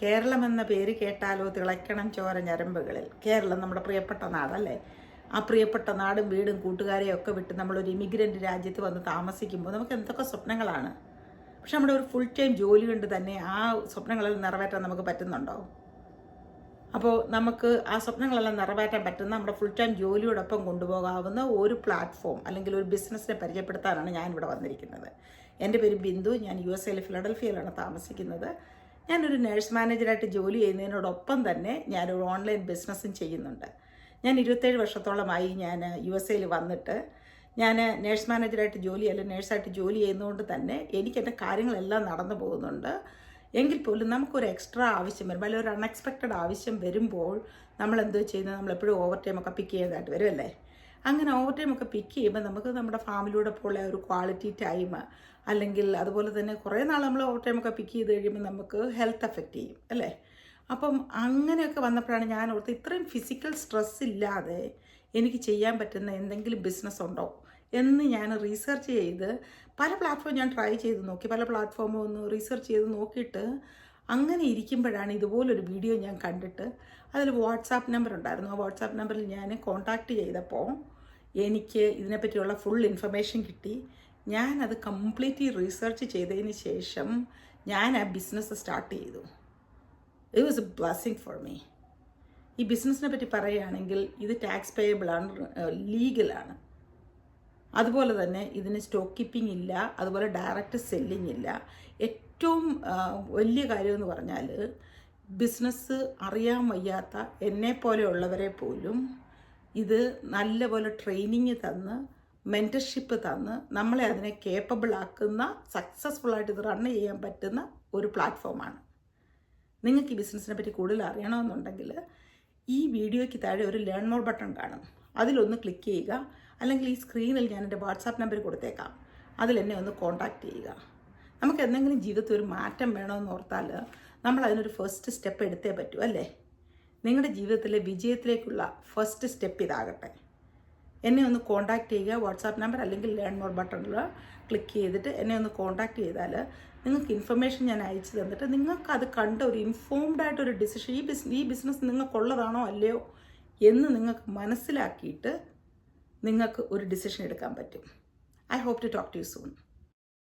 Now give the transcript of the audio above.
കേരളം എന്ന പേര് കേട്ടാലോ തിളയ്ക്കണം ചോര ഞരമ്പുകളിൽ. കേരളം നമ്മുടെ പ്രിയപ്പെട്ട നാടല്ലേ. ആ പ്രിയപ്പെട്ട നാടും വീടും കൂട്ടുകാരെയും ഒക്കെ വിട്ട് നമ്മളൊരു ഇമിഗ്രൻ്റ് രാജ്യത്ത് വന്ന് താമസിക്കുമ്പോൾ നമുക്ക് എന്തൊക്കെ സ്വപ്നങ്ങളാണ്. പക്ഷെ നമ്മുടെ ഒരു ഫുൾ ടൈം ജോലി കൊണ്ട് തന്നെ ആ സ്വപ്നങ്ങളെല്ലാം നിറവേറ്റാൻ നമുക്ക് പറ്റുന്നുണ്ടോ? അപ്പോൾ നമുക്ക് ആ സ്വപ്നങ്ങളെല്ലാം നിറവേറ്റാൻ പറ്റുന്ന നമ്മുടെ ഫുൾ ടൈം ജോലിയോടൊപ്പം കൊണ്ടുപോകാവുന്ന ഒരു പ്ലാറ്റ്ഫോം അല്ലെങ്കിൽ ഒരു ബിസിനസ്സിനെ പരിചയപ്പെടുത്താനാണ് ഞാനിവിടെ വന്നിരിക്കുന്നത്. എൻ്റെ പേര് ബിന്ദു. ഞാൻ USA ഫിലഡൽഫിയയിലാണ് താമസിക്കുന്നത്. ഞാനൊരു നേഴ്സ് മാനേജറായിട്ട് ജോലി ചെയ്യുന്നതിനോടൊപ്പം തന്നെ ഞാനൊരു ഓൺലൈൻ ബിസിനസ്സും ചെയ്യുന്നുണ്ട്. ഞാൻ 27 വർഷത്തോളമായി ഞാൻ USA വന്നിട്ട് ഞാൻ നേഴ്സ് മാനേജറായിട്ട് നേഴ്സായിട്ട് ജോലി ചെയ്യുന്നതുകൊണ്ട് തന്നെ എനിക്ക് എൻ്റെ കാര്യങ്ങളെല്ലാം നടന്നു പോകുന്നുണ്ട്. എങ്കിൽ പോലും നമുക്കൊരു എക്സ്ട്രാ ആവശ്യം വരുമ്പോൾ അല്ലെങ്കിൽ ഒരു അൺഎക്സ്പെക്റ്റഡ് ആവശ്യം വരുമ്പോൾ നമ്മൾ എന്തോ ചെയ്യുന്നത്, നമ്മളെപ്പോഴും ഓവർ ടൈമൊക്കെ പിക്ക് ചെയ്യുന്നതായിട്ട് വരുമല്ലേ. അങ്ങനെ ഓവർ ടൈമൊക്കെ പിക്ക് ചെയ്യുമ്പോൾ നമുക്ക് നമ്മുടെ ഫാമിലിയോടൊപ്പം ഉള്ള ഒരു ക്വാളിറ്റി ടൈം അല്ലെങ്കിൽ അതുപോലെ തന്നെ കുറേ നാൾ നമ്മൾ ഓവർ ടൈമൊക്കെ പിക്ക് ചെയ്ത് കഴിയുമ്പോൾ നമുക്ക് ഹെൽത്ത് എഫക്റ്റ് ചെയ്യും അല്ലേ. അപ്പം അങ്ങനെയൊക്കെ വന്നപ്പോഴാണ് ഞാൻ ഓർത്ത് ഇത്രയും ഫിസിക്കൽ സ്ട്രെസ് ഇല്ലാതെ എനിക്ക് ചെയ്യാൻ പറ്റുന്ന എന്തെങ്കിലും ബിസിനസ് ഉണ്ടോ എന്ന് ഞാൻ റീസെർച്ച് ചെയ്ത് പല പ്ലാറ്റ്ഫോം ഞാൻ ട്രൈ ചെയ്ത് നോക്കി. പല പ്ലാറ്റ്ഫോമും ഒന്ന് റീസെർച്ച് ചെയ്ത് നോക്കിയിട്ട് അങ്ങനെ ഇരിക്കുമ്പോഴാണ് ഇതുപോലൊരു വീഡിയോ ഞാൻ കണ്ടിട്ട് അതിൽ വാട്സാപ്പ് നമ്പർ ഉണ്ടായിരുന്നു. ആ വാട്സാപ്പ് നമ്പറിൽ ഞാൻ കോൺടാക്റ്റ് ചെയ്തപ്പോൾ എനിക്ക് ഇതിനെപ്പറ്റിയുള്ള ഫുൾ ഇൻഫർമേഷൻ കിട്ടി. ഞാനത് കംപ്ലീറ്റ്ലി റീസെർച്ച് ചെയ്തതിന് ശേഷം ഞാൻ ആ ബിസിനസ് സ്റ്റാർട്ട് ചെയ്തു. It was A blessing for me. ഈ ബിസിനസ്സിനെ പറ്റി പറയുകയാണെങ്കിൽ ഇത് ടാക്സ് പേയബിളാണ്, ലീഗലാണ്. അതുപോലെ തന്നെ ഇതിന് സ്റ്റോക്ക് കീപ്പിംഗ് ഇല്ല, അതുപോലെ ഡയറക്റ്റ് സെല്ലിംഗ് ഇല്ല. ഏറ്റവും വലിയ കാര്യമെന്ന് പറഞ്ഞാൽ ബിസിനസ് അറിയാൻ വയ്യാത്ത എന്നെപ്പോലെയുള്ളവരെ പോലും ഇത് നല്ലപോലെ ട്രെയിനിങ് തന്ന് മെൻറ്റർഷിപ്പ് തന്ന് നമ്മളെ അതിനെ കേപ്പബിൾ ആക്കുന്ന സക്സസ്ഫുള്ളായിട്ട് ഇത് റൺ ചെയ്യാൻ പറ്റുന്ന ഒരു പ്ലാറ്റ്ഫോമാണ്. നിങ്ങൾക്ക് ഈ ബിസിനസ്സിനെ പറ്റി കൂടുതൽ അറിയണമെന്നുണ്ടെങ്കിൽ ഈ വീഡിയോയ്ക്ക് താഴെ ഒരു ലേൺ മോർ ബട്ടൺ കാണും. അതിലൊന്ന് ക്ലിക്ക് ചെയ്യുക. അല്ലെങ്കിൽ ഈ സ്ക്രീനിൽ ഞാൻ എൻ്റെ വാട്സാപ്പ് നമ്പർ കൊടുത്തേക്കാം, അതിലെന്നെ ഒന്ന് കോൺടാക്റ്റ് ചെയ്യുക. നമുക്ക് എന്തെങ്കിലും ജീവിതത്തിൽ ഒരു മാറ്റം വേണമെന്ന് ഓർത്താൽ നമ്മൾ അതിനൊരു ഫസ്റ്റ് സ്റ്റെപ്പ് എടുത്തേ പറ്റൂ അല്ലേ. നിങ്ങളുടെ ജീവിതത്തിലെ വിജയത്തിലേക്കുള്ള ഫസ്റ്റ് സ്റ്റെപ്പ് ഇതാകട്ടെ. എന്നെ ഒന്ന് കോൺടാക്റ്റ് ചെയ്യുക. വാട്സാപ്പ് നമ്പർ അല്ലെങ്കിൽ ലേൺ മോർ ബട്ടണിൽ ക്ലിക്ക് ചെയ്തിട്ട് എന്നെ ഒന്ന് കോൺടാക്റ്റ് ചെയ്താൽ നിങ്ങൾക്ക് ഇൻഫർമേഷൻ ഞാൻ അയച്ചു തന്നിട്ട് നിങ്ങൾക്ക് അത് കണ്ട ഒരു ഇൻഫോംഡ് ആയിട്ടൊരു ഡിസിഷൻ, ഈ ബിസിനസ് നിങ്ങൾക്കുള്ളതാണോ അല്ലയോ എന്ന് നിങ്ങൾക്ക് മനസ്സിലാക്കിയിട്ട് നിങ്ങൾക്ക് ഒരു ഡിസിഷൻ എടുക്കാൻ പറ്റും. I hope to talk to you soon.